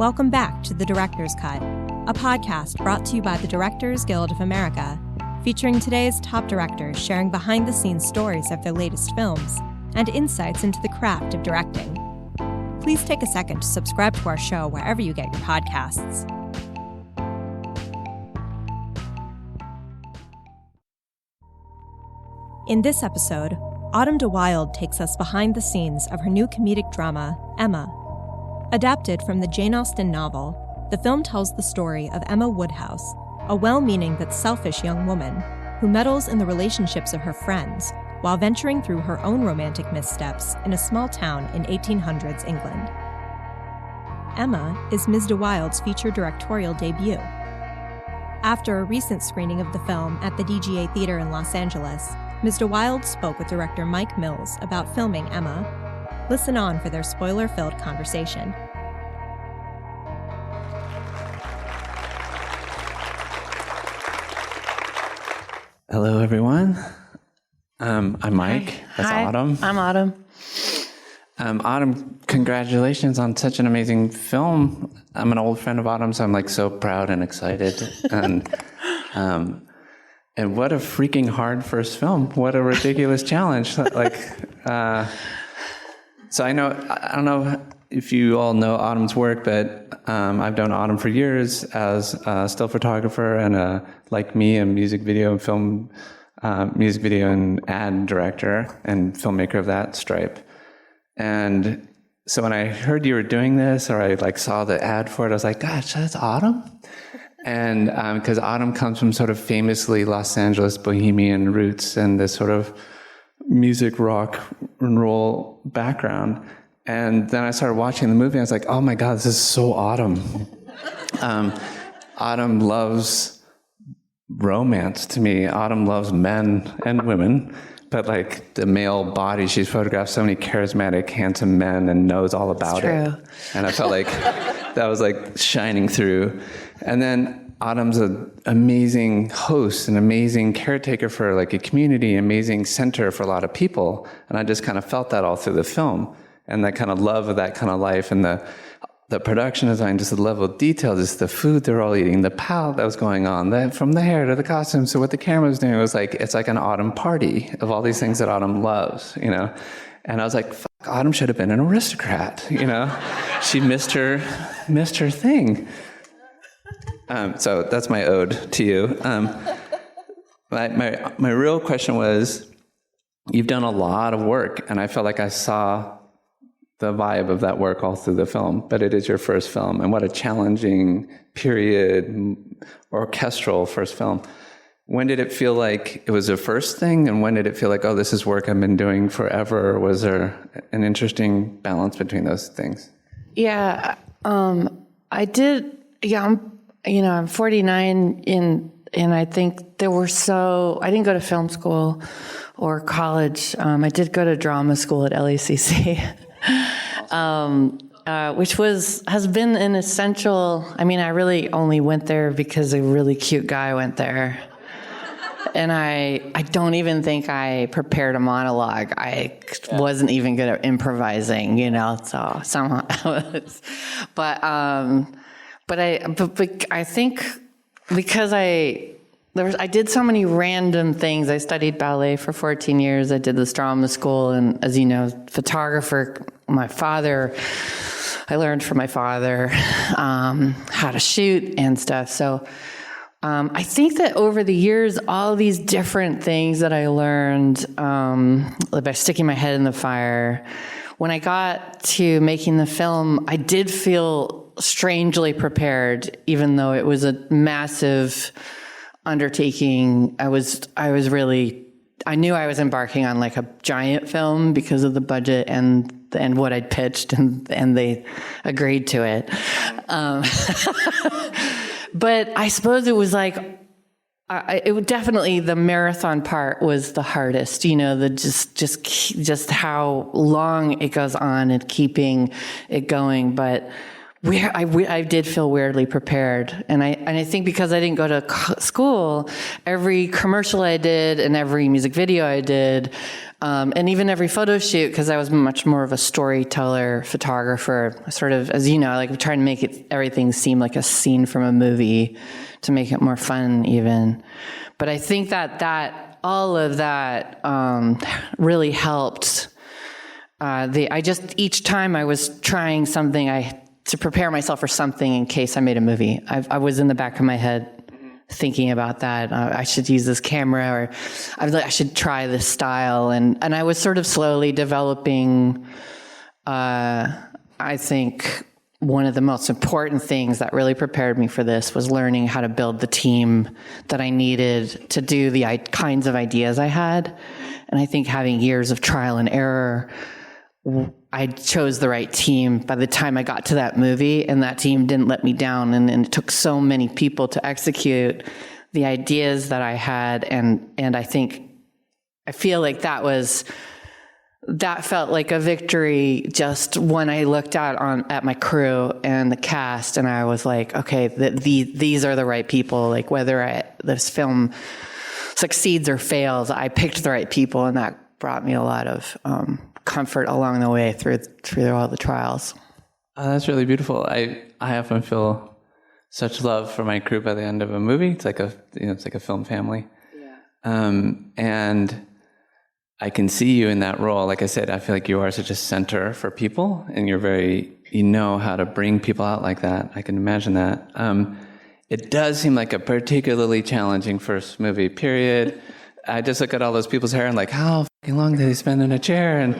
Welcome back to The Director's Cut, a podcast brought to you by the Directors Guild of America, featuring today's top directors sharing behind-the-scenes stories of their latest films and insights into the craft of directing. Please take a second to subscribe to our show wherever you get your podcasts. In this episode, Autumn de Wilde takes us behind the scenes of her new comedic drama, Emma. Adapted from the Jane Austen novel, the film tells the story of Emma Woodhouse, a well-meaning but selfish young woman who meddles in the relationships of her friends while venturing through her own romantic missteps in a small town in 1800s England. Emma is Ms. de Wilde's feature directorial debut. After a recent screening of the film at the DGA Theater in Los Angeles, Ms. de Wilde spoke with director Mike Mills about filming Emma. Listen on for their spoiler-filled conversation. Hello, everyone. I'm Mike. That's Hi. Autumn. I'm Autumn. Autumn, congratulations on such an amazing film. I'm an old friend of Autumn, so I'm so proud and excited. And what a freaking hard first film. What a ridiculous challenge. So I don't know if you all know Autumn's work, but I've known Autumn for years as a still photographer and like me, a music video and ad director and filmmaker of that stripe. And so when I heard you were doing this, or I saw the ad for it, I was like, gosh, that's Autumn? And because Autumn comes from sort of famously Los Angeles bohemian roots and this sort of music, rock, and roll background. And then I started watching the movie, and I was like, oh my God, this is so Autumn. Autumn loves romance to me. Autumn loves men and women, but the male body, she's photographed so many charismatic, handsome men and knows all about it. And I felt like that was shining through. And then Autumn's an amazing host, an amazing caretaker for a community, amazing center for a lot of people. And I just kind of felt that all through the film. And that kind of love of that kind of life, and the production design, just the level of detail, just the food they're all eating, the palette that was going on, from the hair to the costumes to what the camera was doing, it was it's like an Autumn party of all these things that Autumn loves, And I was like, fuck, Autumn should have been an aristocrat, She missed her thing. So that's my ode to you. My real question was, you've done a lot of work, and I felt like I saw the vibe of that work all through the film, but it is your first film, and what a challenging period, orchestral first film. When did it feel like it was the first thing, and when did it feel like, oh, this is work I've been doing forever? Or was there an interesting balance between those things? Yeah, I did. Yeah, I'm 49 and I think I didn't go to film school or college. I did go to drama school at LACC, which has been an essential. I really only went there because a really cute guy went there. And I don't even think I prepared a monologue. I wasn't even good at improvising, so somehow I was. But I think because I did so many random things. I studied ballet for 14 years. I did this drama school, and as you know, photographer. I learned from my father how to shoot and stuff. So I think that over the years, all these different things that I learned by sticking my head in the fire, when I got to making the film, I did feel strangely prepared, even though it was a massive undertaking. I knew I was embarking on a giant film because of the budget and what I'd pitched, and they agreed to it. But I suppose it was definitely the marathon part was the hardest, just how long it goes on and keeping it going. But I did feel weirdly prepared. And I think because I didn't go to school, every commercial I did and every music video I did, and even every photo shoot, because I was much more of a storyteller, photographer, sort of, as you know, I like trying to make everything seem like a scene from a movie to make it more fun even. But I think that all of that really helped. Each time I was trying something, to prepare myself for something in case I made a movie. I was in the back of my head thinking about that. I should use this camera, or I should try this style. And I was sort of slowly developing, I think one of the most important things that really prepared me for this was learning how to build the team that I needed to do the kinds of ideas I had. And I think having years of trial and error, I chose the right team by the time I got to that movie, and that team didn't let me down. And it took so many people to execute the ideas that I had. And I feel like that felt like a victory just when I looked out at my crew and the cast, and I was like, okay, these are the right people. Like whether this film succeeds or fails, I picked the right people, and that brought me a lot of comfort along the way through all the trials. That's really beautiful. I often feel such love for my crew by the end of a movie. It's like a film family. Yeah. And I can see you in that role. Like I said, I feel like you are such a center for people, and you know how to bring people out like that. I can imagine that. It does seem like a particularly challenging first movie, period. I just look at all those people's hair and like, how fucking long did they spend in a chair? And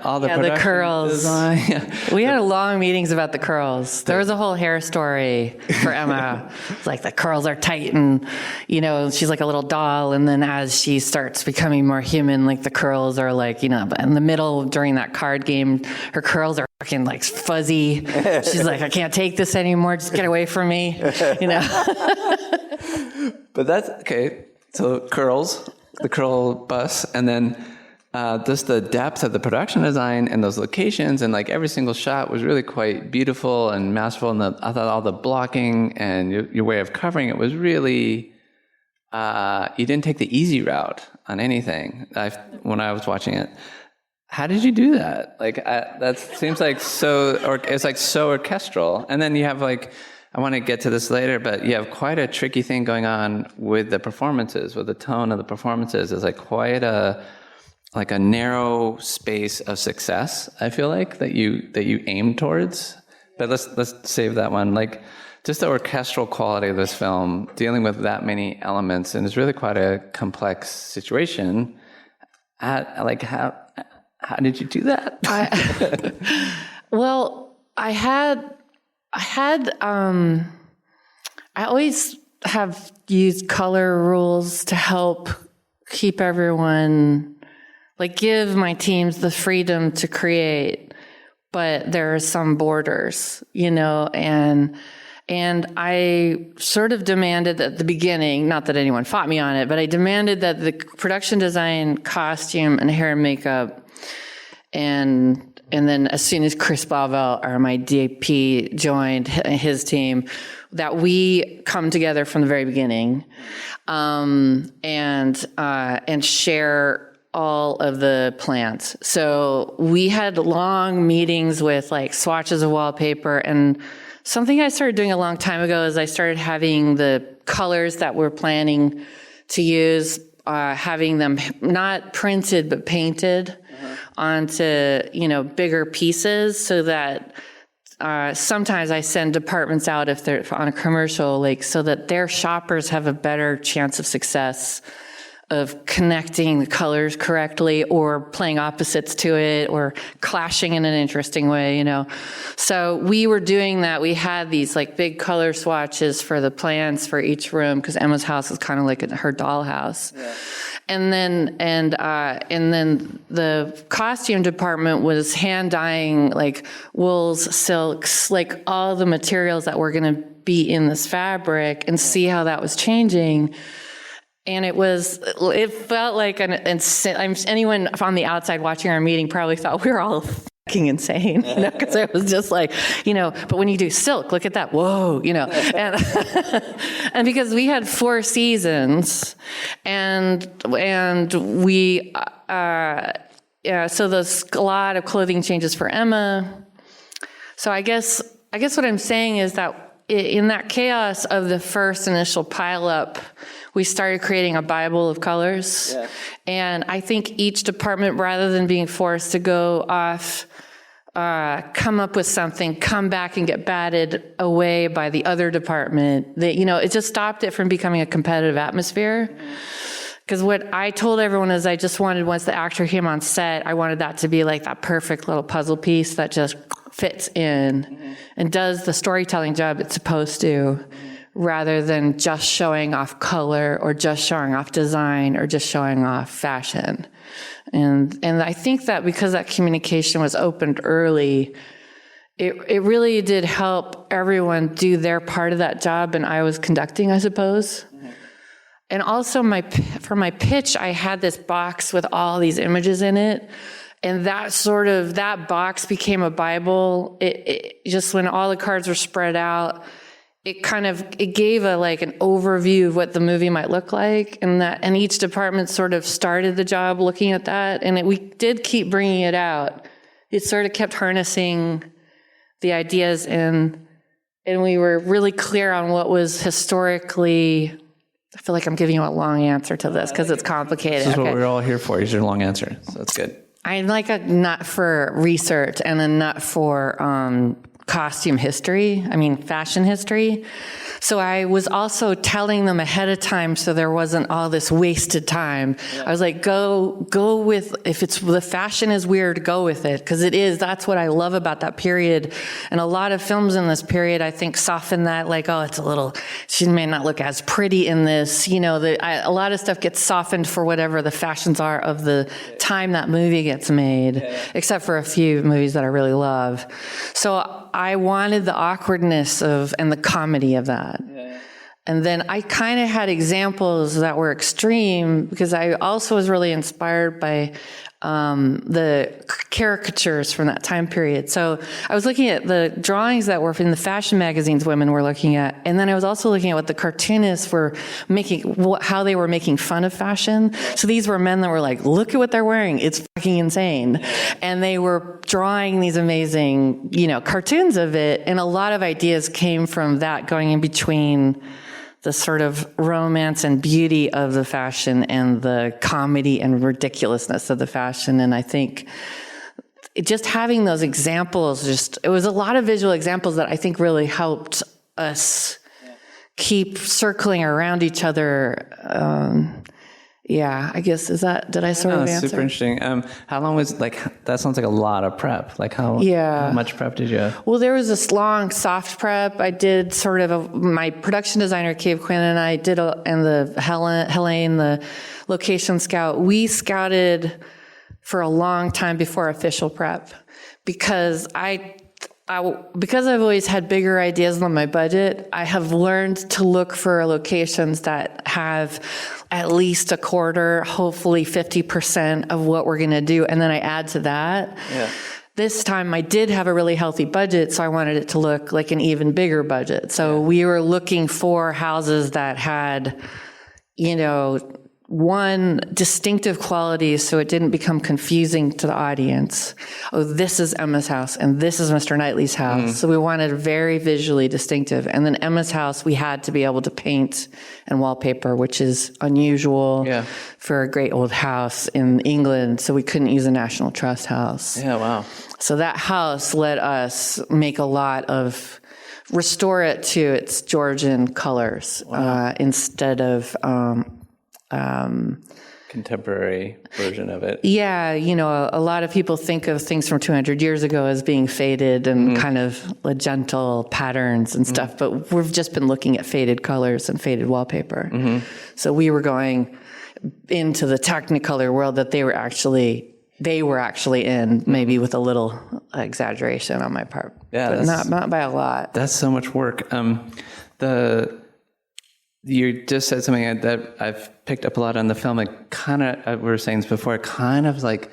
all the production the curls. Design. We had long meetings about the curls. There was a whole hair story for Emma. It's like the curls are tight, and she's like a little doll. And then as she starts becoming more human, like the curls are like, in the middle during that card game, her curls are fucking like fuzzy. She's like, I can't take this anymore. Just get away from me. But that's okay. So curls, the curl bus, and then just the depth of the production design and those locations, and like every single shot was really quite beautiful and masterful. And I thought all the blocking and your way of covering it was really, you didn't take the easy route on anything when I was watching it. How did you do that? Like that seems like it's like so orchestral. And then you have like, I want to get to this later, but you have quite a tricky thing going on with the performances, with the tone of the performances. It's like quite a narrow space of success, I feel like, that you aim towards. But let's save that one. Like just the orchestral quality of this film, dealing with that many elements, and it's really quite a complex situation. How did you do that? I always have used color rules to help keep everyone, like give my teams the freedom to create, but there are some borders, and I sort of demanded at the beginning, not that anyone fought me on it, but I demanded that the production design, costume, and hair and makeup, and then as soon as Chris Bovell, or my DP, joined his team, that we come together from the very beginning, and share all of the plans. So we had long meetings with like swatches of wallpaper, and something I started doing a long time ago is I started having the colors that we're planning to use, having them not printed but painted onto, bigger pieces, so that sometimes I send departments out if they're on a commercial, like so that their shoppers have a better chance of success of connecting the colors correctly, or playing opposites to it, or clashing in an interesting way, So we were doing that. We had these like big color swatches for the plans for each room, because Emma's house is kind of like her dollhouse. Yeah. And then the costume department was hand dyeing like wools, silks, like all the materials that were going to be in this fabric, and see how that was changing. And it felt like anyone on the outside watching our meeting probably thought we were all fucking insane, because it was just like, but when you do silk, look at that, whoa, and and because we had 4 seasons, and we so there's a lot of clothing changes for Emma. So I guess what I'm saying is that in that chaos of the first initial pileup, we started creating a Bible of colors. Yeah. And I think each department, rather than being forced to go off, come up with something, come back and get batted away by the other department, it just stopped it from becoming a competitive atmosphere. Because what I told everyone is I just wanted, once the actor came on set, I wanted that to be like that perfect little puzzle piece that just fits in and does the storytelling job it's supposed to, rather than just showing off color or just showing off design or just showing off fashion. And I think that because that communication was opened early, it really did help everyone do their part of that job, and I was conducting, I suppose. And also for my pitch, I had this box with all these images in it. And that box became a Bible. It just, when all the cards were spread out, it gave an overview of what the movie might look like. And each department sort of started the job looking at that. And we did keep bringing it out. It sort of kept harnessing the ideas, and we were really clear on what was historically. I feel like I'm giving you a long answer to this because it's complicated. This is what we're all here for. Is your long answer. So that's good. I'm like a nut for research and a nut for costume history. Fashion history. So I was also telling them ahead of time, so there wasn't all this wasted time. Yeah. I was like, go with, if the fashion is weird, go with it, because it is. That's what I love about that period. And a lot of films in this period, I think, soften that, she may not look as pretty in this. A lot of stuff gets softened for whatever the fashions are of the time that movie gets made, except for a few movies that I really love. So I wanted the awkwardness and the comedy of that. Yeah. And then I kind of had examples that were extreme, because I also was really inspired by the caricatures from that time period. So I was looking at the drawings that were in the fashion magazines women were looking at, and then I was also looking at what the cartoonists were making, how they were making fun of fashion. So these were men that were like, look at what they're wearing, it's fucking insane. And they were drawing these amazing, cartoons of it, and a lot of ideas came from that, going in between the sort of romance and beauty of the fashion and the comedy and ridiculousness of the fashion. And I think just having those examples, it was a lot of visual examples that I think really helped us keep circling around each other. I guess, did I sort of answer? Super interesting. How long was, that sounds like a lot of prep. How much prep did you have? Well, there was this long soft prep. I did sort of my production designer, Cave Quinn, and I did, and the Helene, the location scout, we scouted for a long time before official prep, because because I've always had bigger ideas than my budget, I have learned to look for locations that have at least a quarter, hopefully 50% of what we're going to do. And then I add to that. Yeah. This time I did have a really healthy budget, so I wanted it to look like an even bigger budget. So we were looking for houses that had, one, distinctive qualities, so it didn't become confusing to the audience. Oh, this is Emma's house, and this is Mr. Knightley's house. So we wanted very visually distinctive. And then Emma's house, we had to be able to paint and wallpaper, which is unusual for a great old house in England. So we couldn't use a National Trust house. Yeah, wow. So that house let us make restore it to its Georgian colors, instead of contemporary version of it. Yeah, a lot of people think of things from 200 years ago as being faded and kind of gentle patterns and stuff, but we've just been looking at faded colors and faded wallpaper. So we were going into the Technicolor world that they were actually in, maybe with a little exaggeration on my part. Yeah, but not by a lot. That's so much work. You just said something that I've picked up a lot on the film. It kind of, we were saying this before, kind of like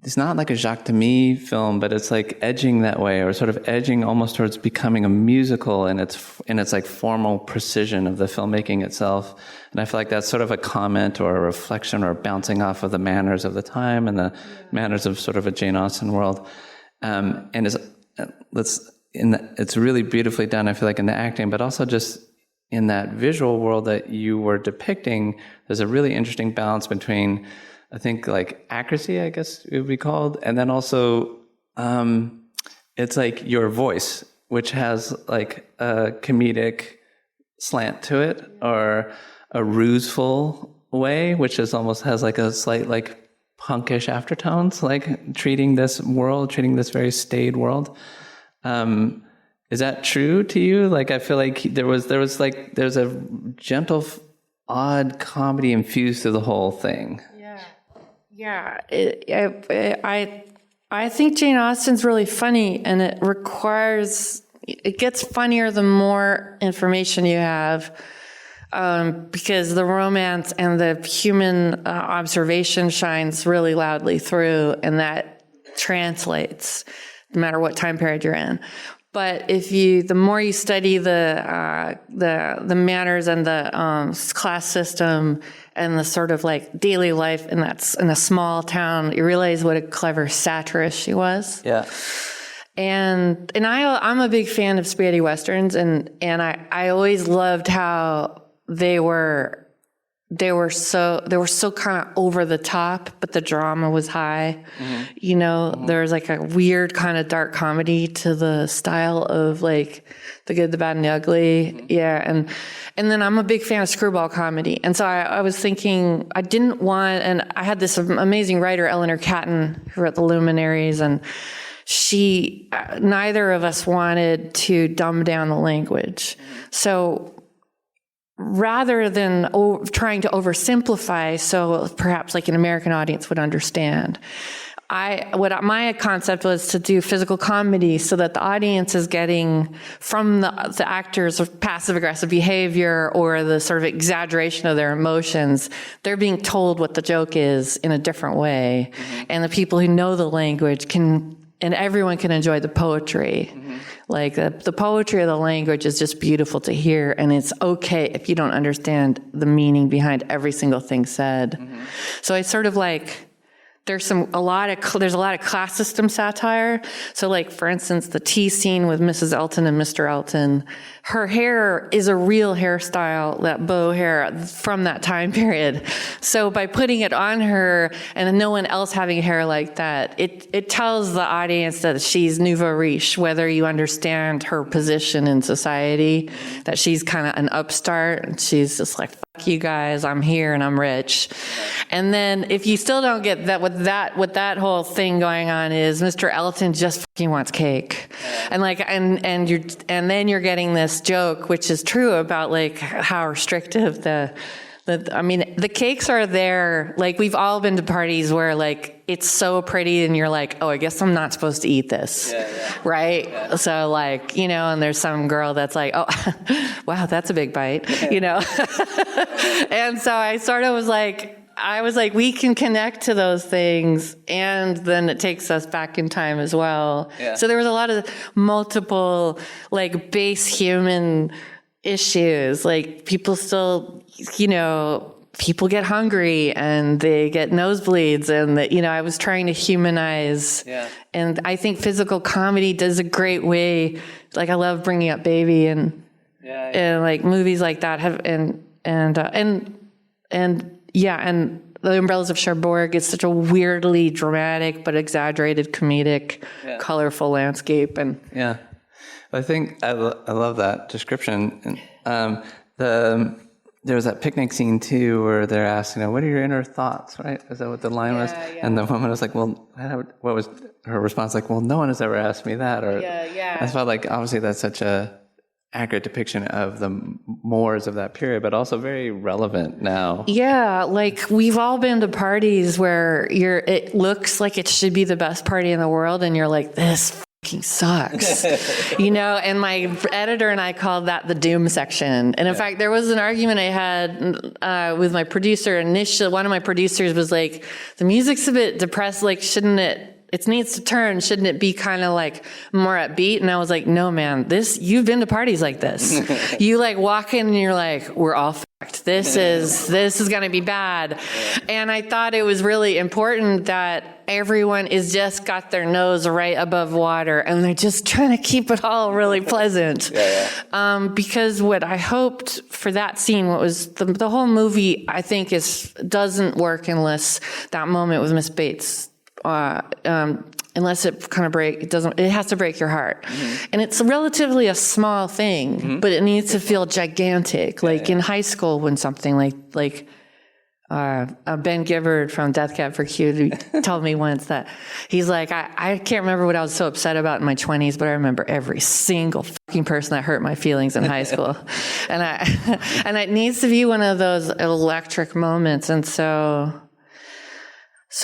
it's not like a Jacques Demy film, but it's like edging that way, or sort of edging almost towards becoming a musical in its like formal precision of the filmmaking itself. And I feel like that's sort of a comment or a reflection or bouncing off of the manners of the time and the manners of sort of a Jane Austen world. And it's really beautifully done, I feel like, in the acting, but also just in that visual world that you were depicting. There's a really interesting balance between, I think, like accuracy, I guess it would be called, and then also it's like your voice, which has like a comedic slant to it, or a ruseful way, which is almost has like a slight like punkish aftertones, like treating this very staid world. Is that true to you? Like, I feel like there's a gentle, odd comedy infused through the whole thing. Yeah, I think Jane Austen's really funny, and it gets funnier the more information you have, because the romance and the human observation shines really loudly through, and that translates no matter what time period you're in. But the more you study the manners and the class system and the sort of like daily life in a small town, you realize what a clever satirist she was. Yeah. And I'm a big fan of spaghetti westerns, and I always loved how they were so kind of over the top, but the drama was high. Mm-hmm. There was like a weird kind of dark comedy to the style of like The Good, the Bad, and the Ugly. Mm-hmm. Yeah. And then I'm a big fan of screwball comedy. And so I was thinking, and I had this amazing writer, Eleanor Catton, who wrote The Luminaries, and neither of us wanted to dumb down the language. Mm-hmm. So rather than trying to oversimplify, so perhaps like an American audience would understand, my concept was to do physical comedy so that the audience is getting from the actors' passive aggressive behavior or the sort of exaggeration of their emotions, they're being told what the joke is in a different way. Mm-hmm. And the people who know the language and everyone can enjoy the poetry. Mm-hmm. Like the poetry of the language is just beautiful to hear, and it's okay if you don't understand the meaning behind every single thing said. Mm-hmm. So I sort of like, there's a lot of class system satire. So like, for instance, the tea scene with Mrs. Elton and Mr. Elton, her hair is a real hairstyle, that bow hair from that time period. So by putting it on her and no one else having hair like that, it tells the audience that she's nouveau riche, whether you understand her position in society, that she's kind of an upstart, and she's just like, fuck you guys, I'm here and I'm rich. And then if you still don't get that, what that whole thing going on is Mr. Elton just fucking wants cake. And like, and then you're getting this joke, which is true, about like how restrictive the cakes are there. Like, we've all been to parties where like it's so pretty and you're like, oh, I guess I'm not supposed to eat this. Yeah. Right? Yeah. So like, and there's some girl that's like, oh, wow, that's a big bite, And so I sort of was like, we can connect to those things, and then it takes us back in time as well. Yeah. So there was a lot of multiple, like, base human issues. Like, people still, people get hungry and they get nosebleeds, and I was trying to humanize. Yeah. And I think physical comedy does a great way. Like, I love Bringing Up Baby, and like movies like that have, and The Umbrellas of Cherbourg is such a weirdly dramatic but exaggerated comedic, colorful landscape. And I think I love that description. There was that picnic scene too, where they're asked, what are your inner thoughts, right? Is that what the line was? Yeah. And the woman was like, well, what was her response? Like, well, no one has ever asked me that. Or I felt like obviously that's such a accurate depiction of the mores of that period, but also very relevant now. Yeah, like we've all been to parties where it looks like it should be the best party in the world, and you're like, this fucking sucks, and my editor and I called that the doom section. And in fact, there was an argument I had with my producer. Initially, one of my producers was like, the music's a bit depressed, like, shouldn't it needs to turn, shouldn't it be kind of like more upbeat? And I was like, no, man, you've been to parties like this. You like walk in and you're like, we're all fucked. This is going to be bad. And I thought it was really important that everyone is just got their nose right above water and they're just trying to keep it all really pleasant. Because what I hoped for that scene, what was the whole movie, I think doesn't work unless that moment with Miss Bates, unless it kind of it has to break your heart. And it's relatively a small thing, but it needs to feel gigantic. Like in high school when something like Ben Gibbard from Death Cab for Cutie told me once that he's like, I can't remember what I was so upset about in my 20s, but I remember every single fucking person that hurt my feelings in high school. And it needs to be one of those electric moments. And so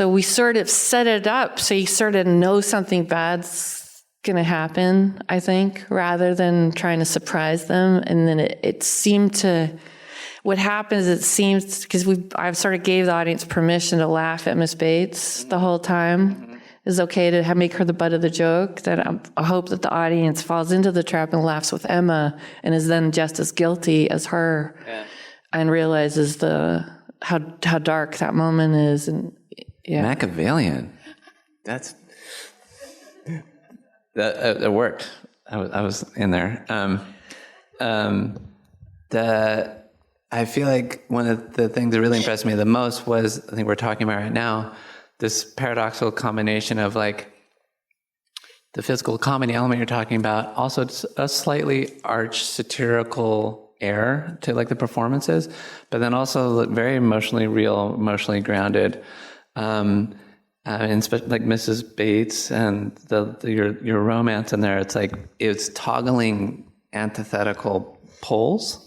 we sort of set it up so you sort of know something bad's going to happen, I think, rather than trying to surprise them. And then it seemed to, what happens, it seems, because I've sort of gave the audience permission to laugh at Miss Bates the whole time. It's okay to make her the butt of the joke, that I hope that the audience falls into the trap and laughs with Emma and is then just as guilty as her and realizes how dark that moment is. And Machiavellian. That worked. I was in there. I feel like one of the things that really impressed me the most was, I think we're talking about right now, this paradoxical combination of like the physical comedy element you're talking about, also a slightly arch satirical air to like the performances, but then also very emotionally real, emotionally grounded. And like Mrs. Bates and your romance in there, it's toggling antithetical poles,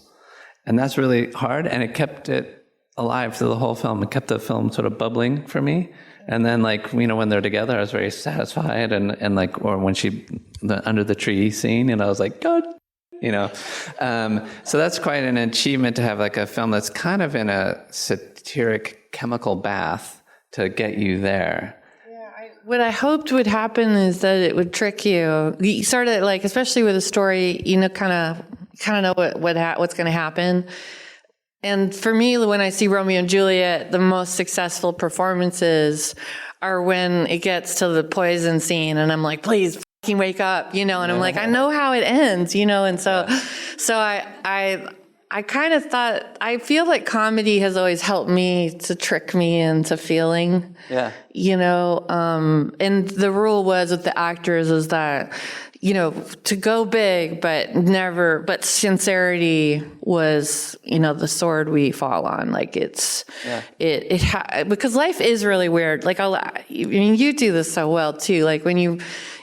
and that's really hard. And it kept it alive through the whole film. It kept the film sort of bubbling for me. And then when they're together, I was very satisfied. And or when the under the tree scene, and I was like, God, so that's quite an achievement to have like a film that's kind of in a satiric chemical bath to get you there. What I hoped would happen is that it would trick you. You sort of like, especially with a story, kind of know what's going to happen. And for me, when I see Romeo and Juliet, the most successful performances are when it gets to the poison scene, and I'm like, please fucking wake up, and I'm like, I know how it ends, and so I kind of thought, I feel like comedy has always helped me to trick me into feeling, and the rule was with the actors is that, to go big, but sincerity was, the sword we fall on. Like because life is really weird. Like, you do this so well too. Like when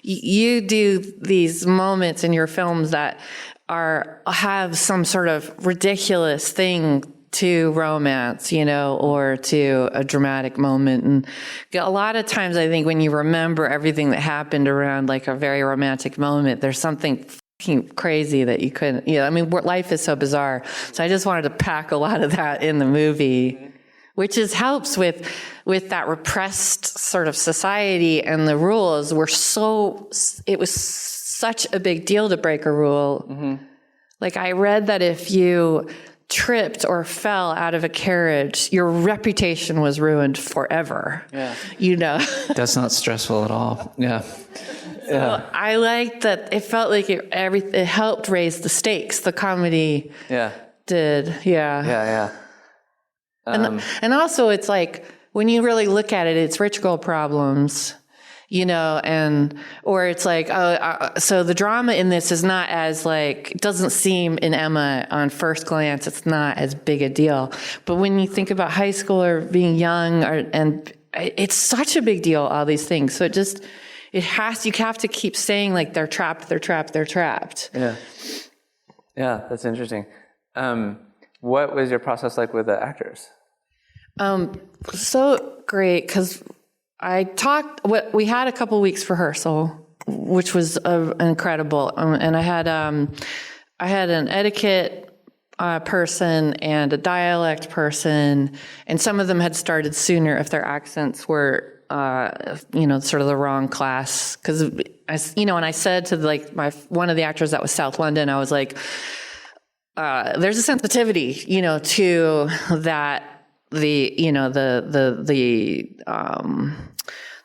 you do these moments in your films that have some sort of ridiculous thing to romance, or to a dramatic moment. And a lot of times I think when you remember everything that happened around like a very romantic moment, there's something fucking crazy that you couldn't, life is so bizarre. So I just wanted to pack a lot of that in the movie, which helps with that repressed sort of society, and the rules were it was such a big deal to break a rule. Like I read that if you tripped or fell out of a carriage, your reputation was ruined forever. That's not stressful at all. So I liked that. It felt like it helped raise the stakes. The comedy did. And also it's like, when you really look at it, it's rich girl problems, or it's like, so the drama in this is not as like, it doesn't seem in Emma on first glance, it's not as big a deal. But when you think about high school or being young, and it's such a big deal, all these things. So you have to keep saying like, they're trapped. Yeah, that's interesting. What was your process like with the actors? So great, because we had a couple weeks rehearsal, which was incredible. And I had an etiquette person and a dialect person, and some of them had started sooner if their accents were, sort of the wrong class. Because, and I said to one of the actors that was South London, I was like, there's a sensitivity, to that,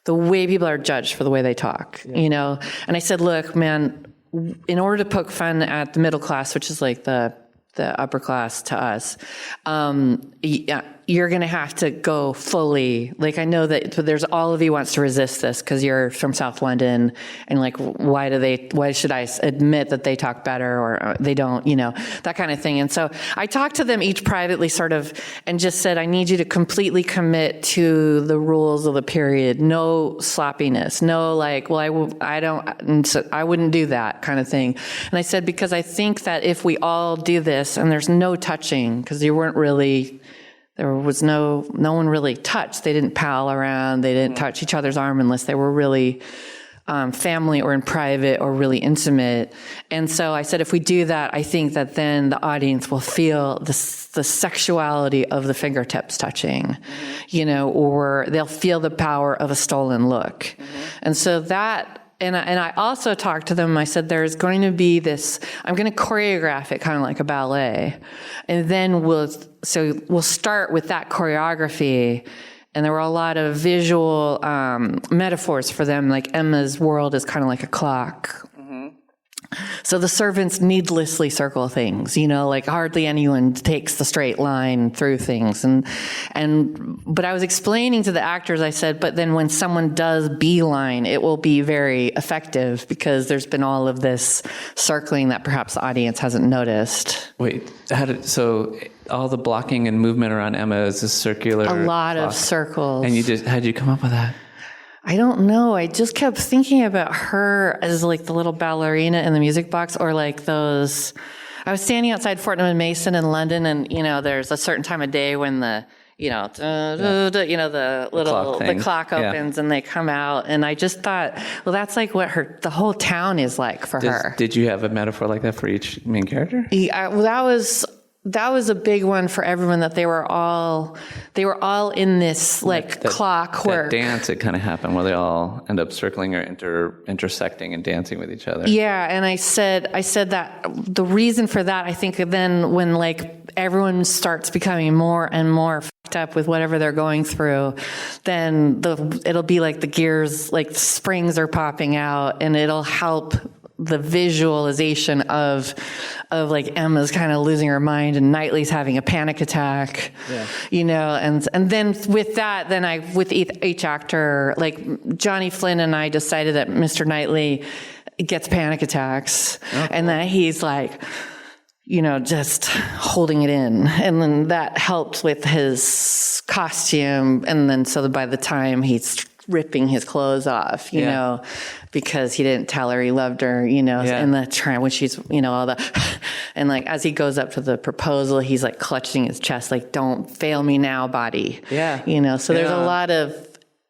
the way people are judged for the way they talk, and I said, look, man, in order to poke fun at the middle class, which is like the upper class to us, you're going to have to go fully. Like, I know that there's all of you wants to resist this because you're from South London, and like, why should I admit that they talk better or they don't, that kind of thing. And so I talked to them each privately sort of, and just said, I need you to completely commit to the rules of the period. No sloppiness, no like, well, I wouldn't do that kind of thing. And I said, because I think that if we all do this and there's no touching, because there was no one really touched. They didn't pal around. They didn't touch each other's arm unless they were really family or in private or really intimate. And so I said, if we do that, I think that then the audience will feel the sexuality of the fingertips touching, or they'll feel the power of a stolen look. And so that, and I also talked to them, I said, there's going to be this, I'm going to choreograph it kind of like a ballet. And then we'll start with that choreography. And there were a lot of visual metaphors for them, like Emma's world is kind of like a clock. So the servants needlessly circle things, like hardly anyone takes the straight line through things. But I was explaining to the actors, I said, but then when someone does beeline, it will be very effective because there's been all of this circling that perhaps the audience hasn't noticed. Wait, so all the blocking and movement around Emma is a circular A lot clock. of circles. And how'd you come up with that? I don't know. I just kept thinking about her as like the little ballerina in the music box, or like those. I was standing outside Fortnum and Mason in London, and there's a certain time of day when the the clock opens and they come out, and I just thought, well, that's like what the whole town is like for her. Did you have a metaphor like that for each main character? Yeah, well, that was a big one for everyone, that they were all in this like clockwork. That dance, it kind of happened where they all end up circling or intersecting and dancing with each other. Yeah, and I said that the reason for that, I think then when like everyone starts becoming more and more fucked up with whatever they're going through, then it'll be like the gears, like the springs are popping out, and it'll help the visualization of like Emma's kind of losing her mind and Knightley's having a panic attack, and then with that, then with each actor, like Johnny Flynn and I decided that Mr. Knightley gets panic attacks, and that he's like, just holding it in. And then that helped with his costume. And then so by the time he's ripping his clothes off, you know, because he didn't tell her he loved her, in the tram when she's, all the, and like, as he goes up to the proposal, he's like clutching his chest, like, don't fail me now, body. Yeah. So there's a lot of,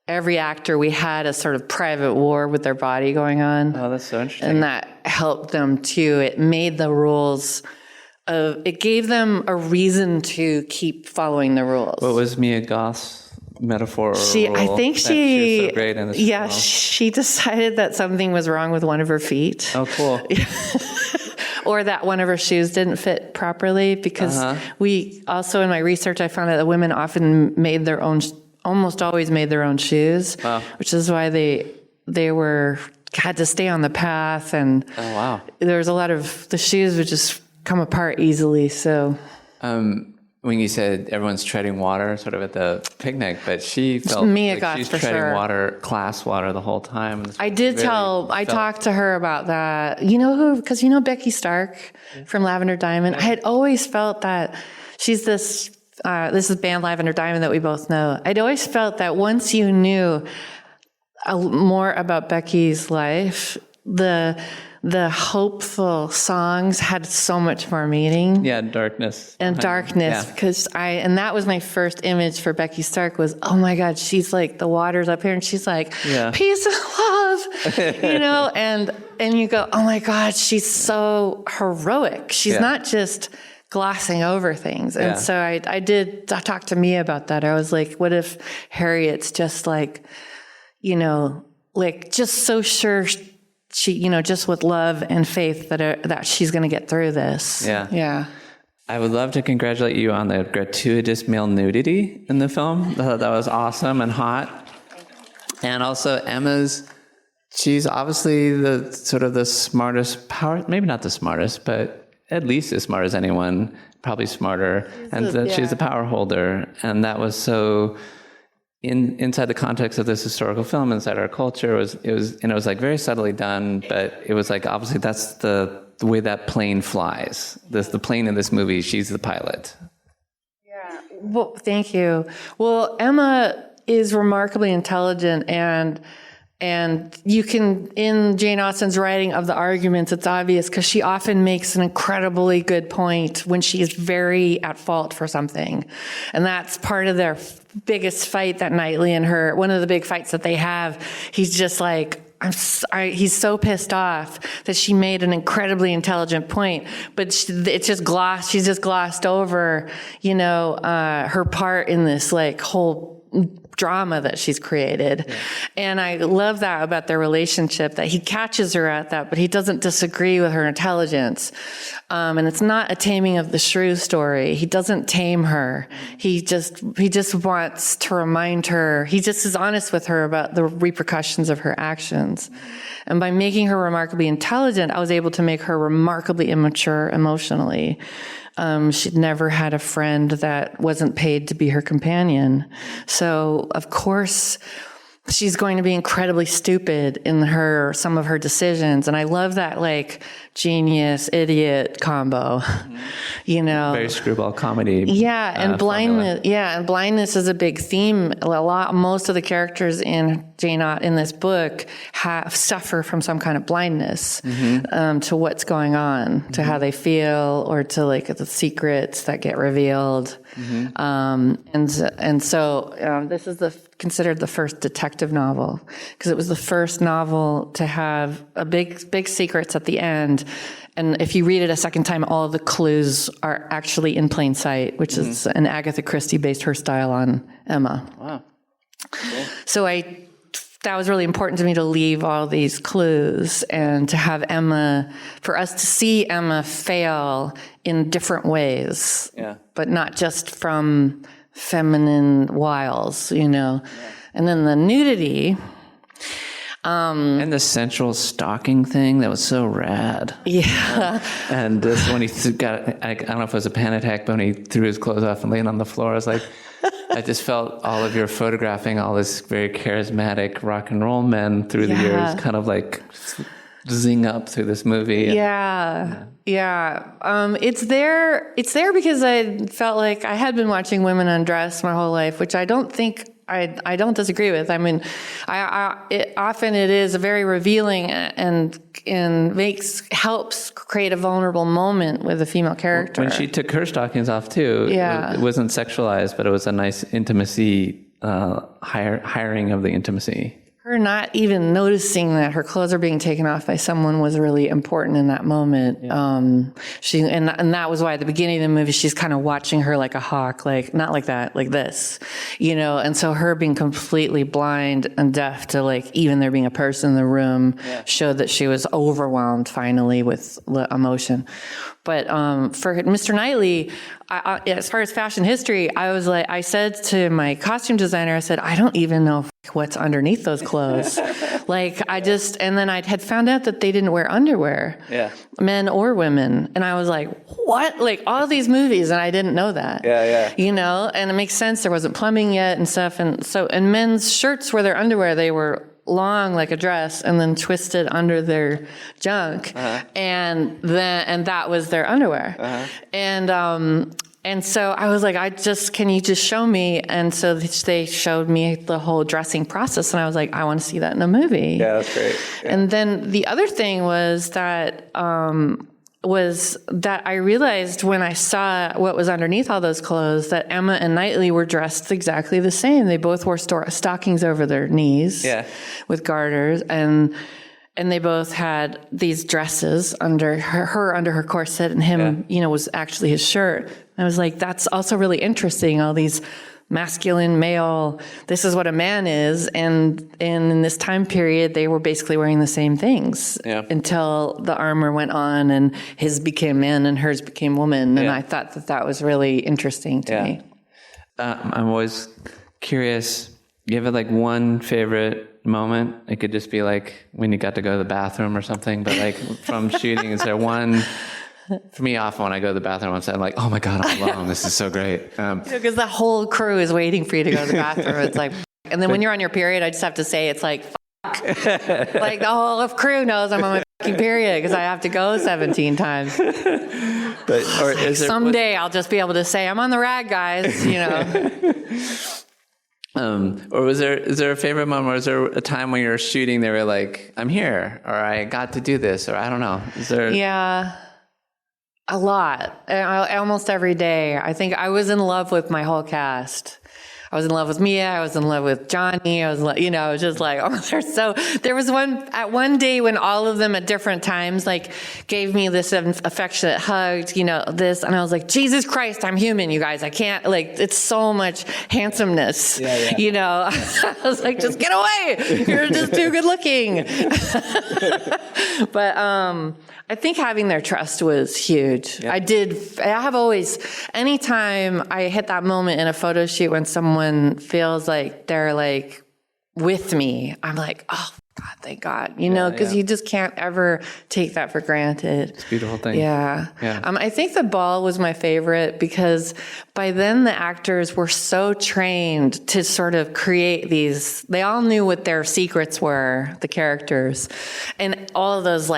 every actor, we had a sort of private war with their body going on. Oh, that's so interesting. And that helped them too. It made the rules it gave them a reason to keep following the rules. What was Mia Goth's metaphor? I think she was so great in this film. She decided that something was wrong with one of her feet. Oh, cool. Or that one of her shoes didn't fit properly, because we also, in my research, I found out that women often almost always made their own shoes, which is why they had to stay on the path. And there was a lot of, the shoes would just come apart easily. So, when you said everyone's treading water, sort of at the picnic, but she felt like she's treading water, class water the whole time. I talked to her about that. Because Becky Stark from Lavender Diamond. I had always felt that she's this is band Lavender Diamond that we both know. I'd always felt that once you knew more about Becky's life, the hopeful songs had so much more meaning. Yeah, darkness. And darkness, because and that was my first image for Becky Stark was, oh my God, she's like, the water's up here, and she's like, peace and love, you know, and you go, oh my God, she's so heroic. She's not just glossing over things. And so I talked to Mia about that. I was like, what if Harriet's just like, you know, like just so sure she, you know, just with love and faith that she's going to get through this. Yeah. I would love to congratulate you on the gratuitous male nudity in the film. That was awesome and hot. And also she's obviously the sort of the smartest power, maybe not the smartest, but at least as smart as anyone, probably smarter. She's the power holder. And that was so inside the context of this historical film, inside our culture, it was like very subtly done, but it was like, obviously that's the way that plane flies. The plane in this movie, she's the pilot. Yeah. Well, thank you. Well, Emma is remarkably intelligent, and you can, in Jane Austen's writing of the arguments, it's obvious because she often makes an incredibly good point when she is very at fault for something. And that's part of their biggest fight that Knightley and her, one of the big fights that they have, he's just like, he's so pissed off that she made an incredibly intelligent point, but she's just glossed over, you know, her part in this like whole drama that she's created. Yeah. And I love that about their relationship, that he catches her at that, but he doesn't disagree with her intelligence. And it's not a taming of the shrew story. He doesn't tame her. He just wants to remind her, he just is honest with her about the repercussions of her actions. And by making her remarkably intelligent, I was able to make her remarkably immature emotionally. She'd never had a friend that wasn't paid to be her companion. So, of course, she's going to be incredibly stupid in some of her decisions. And I love that, like, genius, idiot combo, you know. Very screwball comedy. Yeah, and blindness. Formula. Yeah, and blindness is a big theme. Most of the characters in Jane in this book suffer from some kind of blindness to what's going on, to how they feel, or to like the secrets that get revealed. And so this is considered the first detective novel, because it was the first novel to have a big secrets at the end. And if you read it a second time, all of the clues are actually in plain sight, which is an Agatha Christie based her style on Emma. Wow. Cool. So that was really important to me, to leave all these clues and to have for us to see Emma fail in different ways, but not just from feminine wiles, you know. Yeah. And then the nudity. And the central stalking thing, that was so rad. Yeah. And this, when he I don't know if it was a panic attack, but when he threw his clothes off and laid on the floor, I was like, I just felt all of your photographing all this very charismatic rock and roll men through the years kind of like zing up through this movie. Yeah. It's there because I felt like I had been watching women undress my whole life, which I don't think I don't disagree with. I mean, often it is very revealing and helps create a vulnerable moment with a female character. When she took her stockings off too, it wasn't sexualized, but it was a nice intimacy, hiring of the intimacy. Her not even noticing that her clothes are being taken off by someone was really important in that moment. Yeah. And that was why at the beginning of the movie, she's kind of watching her like a hawk, like not like that, like this, you know. And so her being completely blind and deaf to like even there being a person in the room showed that she was overwhelmed finally with emotion. But for Mr. Knightley, as far as fashion history, I said to my costume designer, I said, I don't even know what's underneath those clothes. And then I had found out that they didn't wear underwear, men or women. And I was like, what? Like all these movies, and I didn't know that. You know, and it makes sense. There wasn't plumbing yet and stuff. And so, and men's shirts were their underwear. They were long like a dress and then twisted under their junk. And that was their underwear. And so I was like, can you just show me? And so they showed me the whole dressing process. And I was like, I want to see that in a movie. Yeah, that's great. Yeah. And then the other thing was that, was that I realized when I saw what was underneath all those clothes that Emma and Knightley were dressed exactly the same. They both wore stockings over their knees with garters, and they both had these dresses under her under her corset, and him, was actually his shirt. I was like, that's also really interesting. All these masculine, male, this is what a man is. And in this time period, they were basically wearing the same things until the armor went on and his became men and hers became woman. And I thought that was really interesting to me. I'm always curious, you have like one favorite moment? It could just be like when you got to go to the bathroom or something, but like from shooting, is there one? For me, often when I go to the bathroom, I'm like, oh my God, I'm alone. This is so great. Because the whole crew is waiting for you to go to the bathroom. It's like, and then when you're on your period, I just have to say, it's like, like the whole crew knows I'm on my fucking period because I have to go 17 times. But or is there, someday I'll just be able to say, I'm on the rag, guys, or is there a favorite moment, or is there a time when you're shooting they were like, I'm here, or I got to do this, or I don't know. Is there? Yeah. A lot. Almost every day. I think I was in love with my whole cast. I was in love with Mia. I was in love with Johnny. I was just like, oh, there was one day when all of them at different times, like, gave me this affectionate hug, this, and I was like, Jesus Christ, I'm human, you guys. I can't, it's so much handsomeness, I was like, just get away. You're just too good looking. But, I think having their trust was huge. Yeah. I have always, anytime I hit that moment in a photo shoot when someone feels like they're like with me, I'm like, oh God, thank God, because you just can't ever take that for granted. It's a beautiful thing. Yeah. I think the ball was my favorite because by then the actors were so trained to sort of create these, they all knew what their secrets were, the characters, and all of those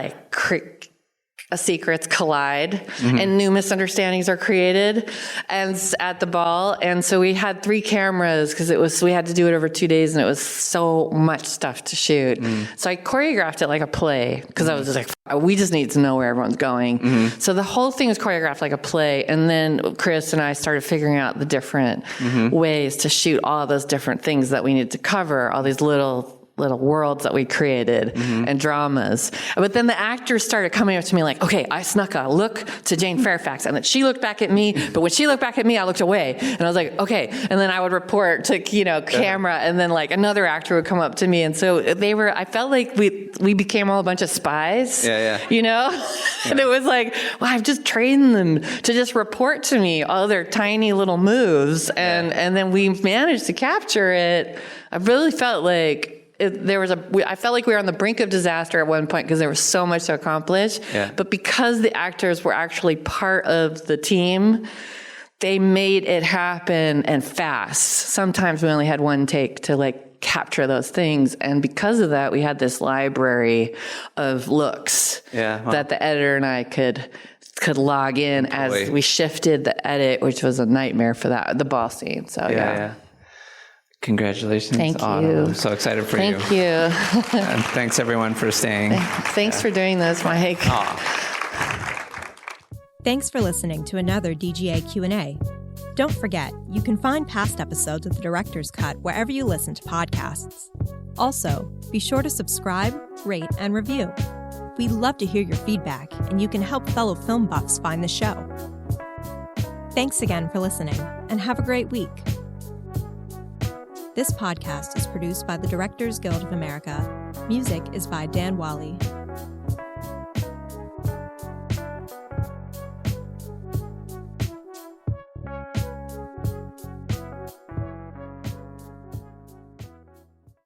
secrets collide and new misunderstandings are created and at the ball. And so we had 3 cameras because we had to do it over 2 days and it was so much stuff to shoot. So I choreographed it like a play because I was just like, we just need to know where everyone's going. So the whole thing was choreographed like a play. And then Chris and I started figuring out the different ways to shoot all those different things that we needed to cover, all these little worlds that we created and dramas. But then the actors started coming up to me like, okay, I snuck a look to Jane Fairfax and then she looked back at me, but when she looked back at me, I looked away. And I was like, okay. And then I would report to, camera and then like another actor would come up to me. And so I felt like we became all a bunch of spies, And it was like, well, I've just trained them to just report to me all their tiny little moves. And then we managed to capture it. I really felt like, I felt like we were on the brink of disaster at one point because there was so much to accomplish. But because the actors were actually part of the team, they made it happen and fast. Sometimes we only had one take to capture those things. And because of that, we had this library of looks that the editor and I could log in as we shifted the edit, which was a nightmare for the ball scene. So yeah. Congratulations. Thank Autumn. you. I'm so excited for you. Thank you. And thanks everyone for staying. Thanks for doing this, Mike. Thanks for listening to another DGA Q&A. Don't forget, you can find past episodes of The Director's Cut wherever you listen to podcasts. Also, be sure to subscribe, rate, and review. We'd love to hear your feedback, and you can help fellow film buffs find the show. Thanks again for listening, and have a great week. This podcast is produced by the Directors Guild of America. Music is by Dan Wally.